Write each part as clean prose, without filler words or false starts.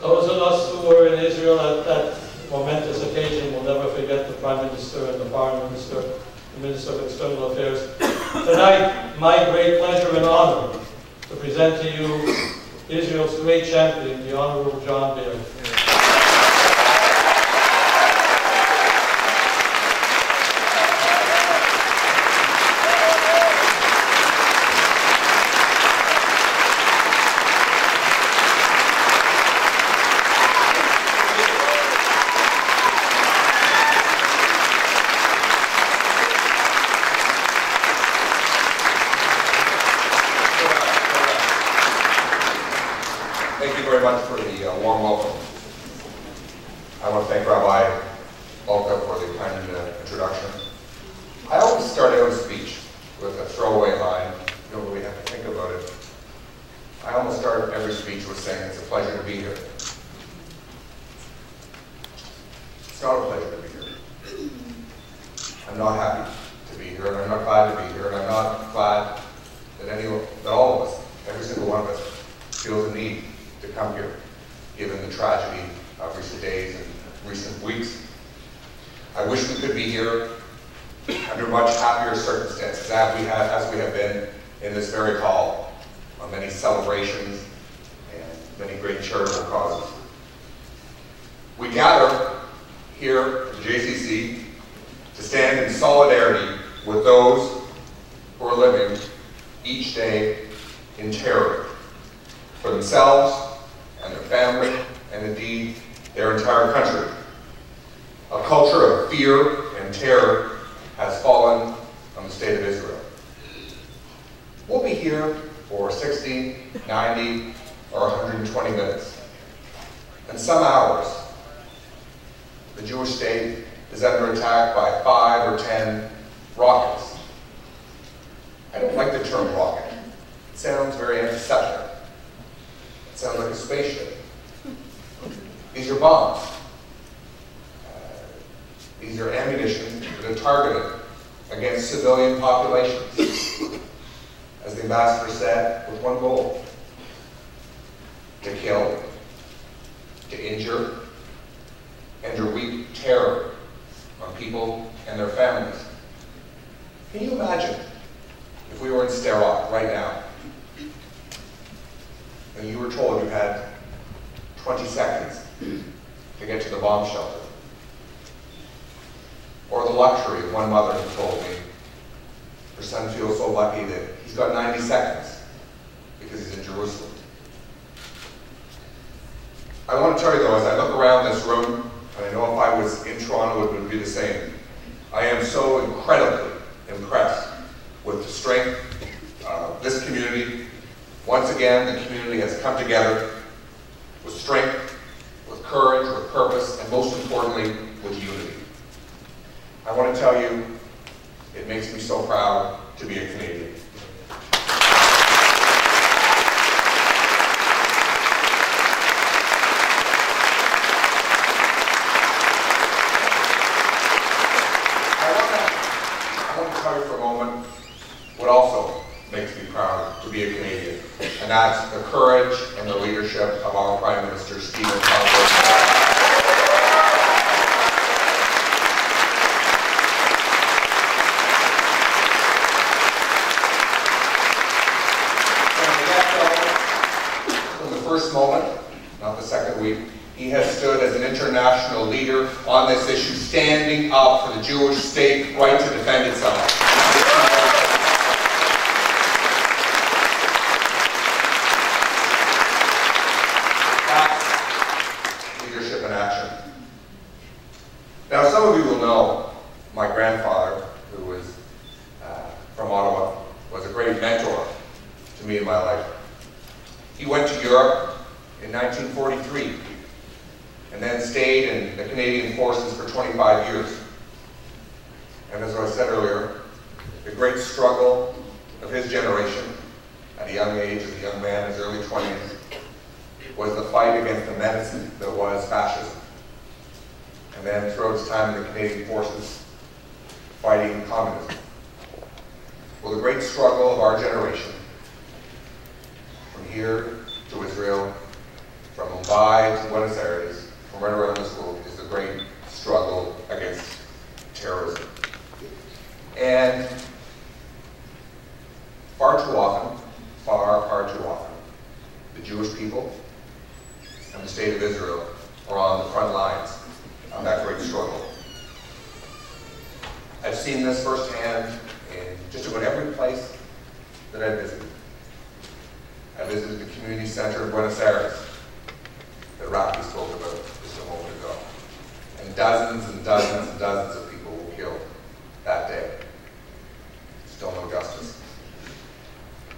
Those of us who were in Israel at that momentous occasion will never forget the Prime Minister and the Foreign Minister, the Minister of External Affairs. Tonight, my great pleasure and honor to present to you Israel's great champion, the Honorable John Baird. Thank you very much for the warm welcome. I want to thank Rabbi Balka for the kind introduction. I always start out a speech with a throwaway line. You don't really have to think about it. I almost start every speech with saying it's a pleasure to be here. It's not a pleasure to be here. I'm not happy to be here, and I'm not glad to be here, and I'm not glad that all of us, every single one of us, feels the need to come here, given the tragedy of recent days and recent weeks. I wish we could be here under much happier circumstances as we have been in this very hall on many celebrations and many great charitable causes. We gather here at the JCC to stand in solidarity with those who are living each day in terror for themselves and their family, and indeed their entire country. A culture of fear and terror has fallen on the state of Israel. We'll be here for 60, 90, or 120 minutes. And some hours, the Jewish state is under attack by 5 or 10 rockets. I don't like the term rocket. It sounds very antiseptic. Sounds like a spaceship. These are bombs. These are ammunition that are targeted against civilian populations. As the ambassador said, with one goal: to kill, to injure, and to wreak terror on people and their families. Can you imagine if we were in Sderot right now, and you were told you had 20 seconds to get to the bomb shelter? Or the luxury of one mother who told me her son feels so lucky that he's got 90 seconds because he's in Jerusalem. I want to tell you though, as I look around this room, and I know if I was in Toronto it would be the same, I am so incredibly impressed with the strength of this community. Once again, the community has come together with strength, with courage, with purpose, and most importantly, with unity. I want to tell you, it makes me so proud to be a Canadian. I want to tell you for a moment what also makes me proud to be a Canadian, and that's the courage and the leadership of our Prime Minister, Stephen Harper. From the first moment, not the second week, he has stood as an international leader on this issue, standing up for the Jewish state right to defend itself. Now, some of you will know my grandfather, who was from Ottawa, was a great mentor to me in my life. He went to Europe in 1943 and then stayed in the Canadian Forces for 25 years. And as I said earlier, the great struggle of his generation at a young age, as a young man in his early 20s, was the fight against the menace that was fascism. And then throughout his time in the Canadian Forces, fighting communism. Well, the great struggle of our generation, from here to Israel, from Mumbai to Buenos Aires, from right around this world, is the great struggle against terrorism. And far too often, far too often, the Jewish people and the state of Israel are on the front lines of that great struggle. I've seen this firsthand in just about every place that I've visited. I visited the community center in Buenos Aires that Rocky spoke about just a moment ago. And dozens and dozens and dozens of people were killed that day. Still no justice.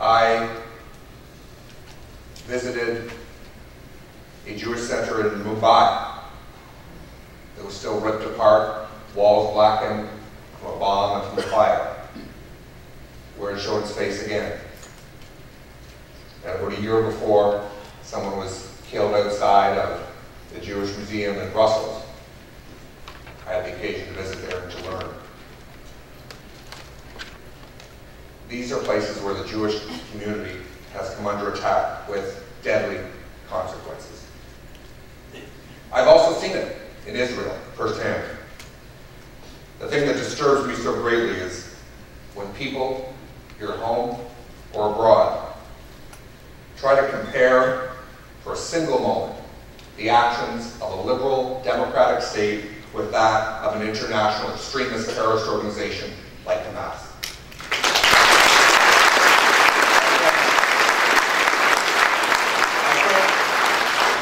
I visited a Jewish center in Mumbai that was still ripped apart, walls blackened from a bomb and from a fire, where it showed its face again. And about a year before, someone was killed outside of the Jewish Museum in Brussels. I had the occasion to visit there and to learn. These are places where the Jewish community has come under attack with deadly consequences. I've also seen it in Israel firsthand. The thing that disturbs me so greatly is when people, here at home or abroad, try to compare for a single moment the actions of a liberal democratic state with that of an international extremist terrorist organization like Hamas.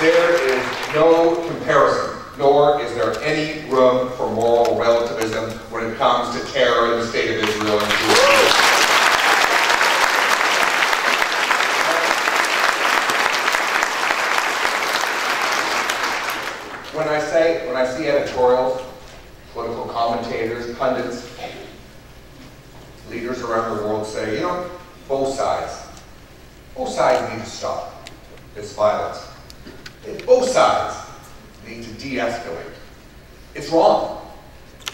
There is no comparison, nor is there any room for moral relativism when it comes to terror in the state of Israel and Jewish people. When I see editorials, political commentators, pundits, leaders around the world say, you know, both sides need to stop this violence. Both sides need to de-escalate. It's wrong.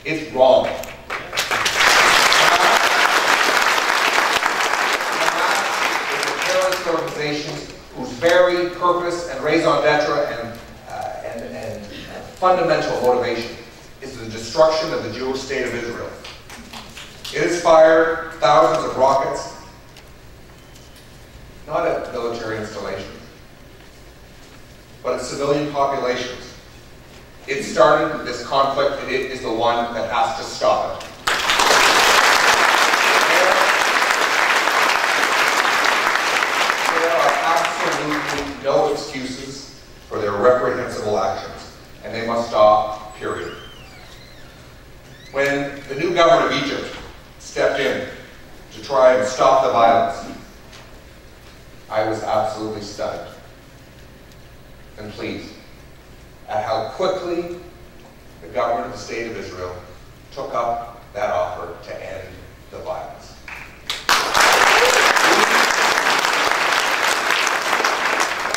It's wrong. Hamas is a terrorist organization whose very purpose and raison d'etre and fundamental motivation is the destruction of the Jewish state of Israel. It has fired thousands of rockets, not at military installations, but at civilian populations. It started this conflict, and it is the one that has to stop it. There are absolutely no excuses for their reprehensible actions, and they must stop, period. When the new government of Egypt stepped in to try and stop the violence, I was absolutely stunned and pleased at how quickly the government of the state of Israel took up that offer to end the violence.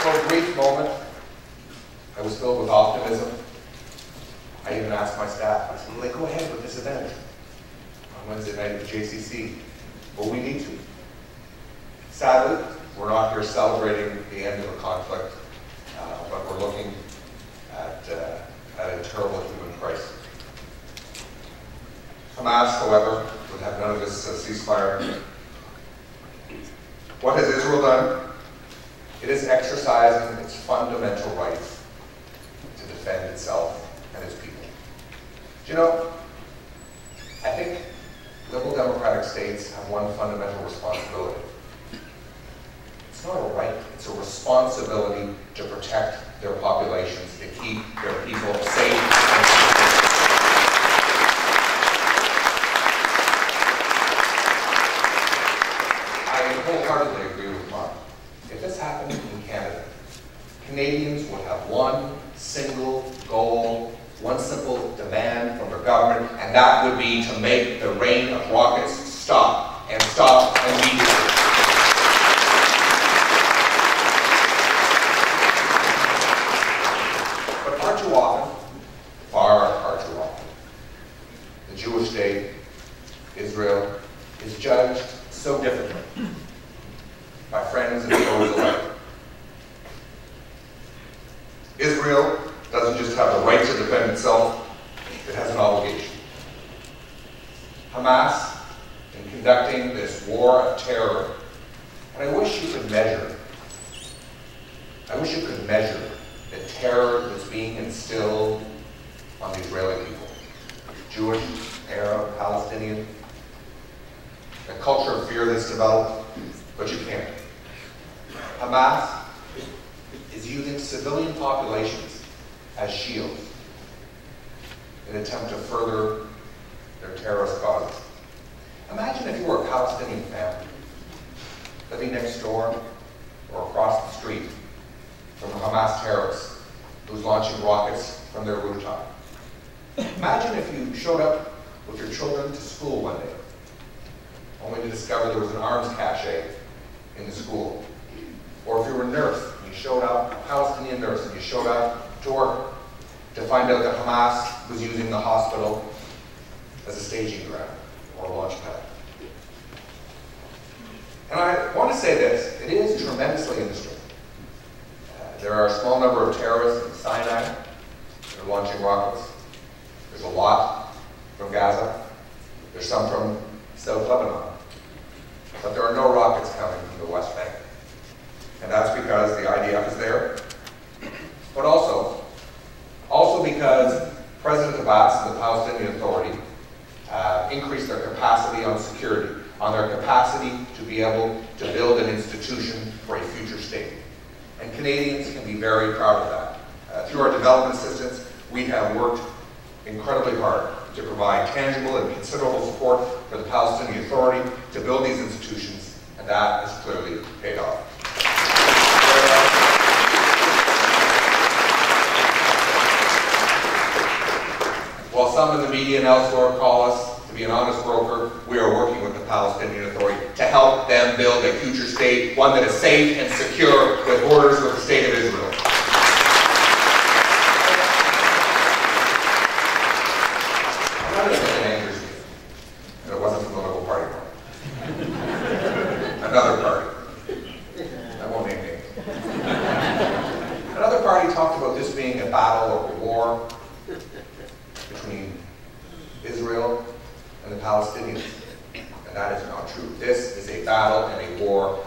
For a brief moment, I was filled with optimism. I even asked my staff, I said, will they go ahead with this event on Wednesday night at the JCC? Well, we need to. Sadly, we're not here celebrating the end of a conflict, but we're looking at a terrible human crisis. Hamas, however, would have none of this ceasefire. What has Israel done? It is exercising its fundamental rights to defend itself and its people. Do you know, I think liberal democratic states have one fundamental responsibility. It's not a right, it's a responsibility to protect their populations, to keep their people safe and secure. I wholeheartedly agree with Mark. If this happened in Canada, Canadians would have one single goal, one simple demand from their government, and that would be to make the rain of rockets stop, and stop immediately. But far too often, the Jewish state, Israel, is judged so differently by friends and foes alike. Israel doesn't just have the right to defend itself, it has an obligation. Hamas, in conducting this war of terror, and I wish you could measure the terror that's being instilled on the Israeli people. Jewish, Arab, Palestinian, the culture of fear that's developed, but you can't. Hamas is using civilian populations as shields in an attempt to further their terrorist causes. Imagine if you were a Palestinian family living next door or across the street from a Hamas terrorist who's launching rockets from their rooftop. Imagine if you showed up with your children to school one day, only to discover there was an arms cache in the school. Or if you were a nurse, and you showed up, a Palestinian nurse, and you showed up to work to find out that Hamas was using the hospital as a staging ground or a launch pad. And I want to say this, it is tremendously interesting. There are a small number of terrorists in Sinai that are launching rockets. There's a lot from Gaza. There's some from South Lebanon. But there are no rockets coming from the West Bank. And that's because the IDF is there, but also because President Abbas and the Palestinian Authority increased their capacity on security, on their capacity to be able to build an institution for a future state. And Canadians can be very proud of that. Through our development assistance, we have worked incredibly hard to provide tangible and considerable support for the Palestinian Authority to build these institutions, and that has clearly paid off. While some in the media and elsewhere call us to be an honest broker, we are working with the Palestinian Authority to help them build a future state, one that is safe and secure with borders with the State of Israel. None of this angers me, and it wasn't from the Liberal Party. Another party. I won't name names. Another party talked about this being a battle or a war between Israel and the Palestinians. And that is not true. This is a battle and a war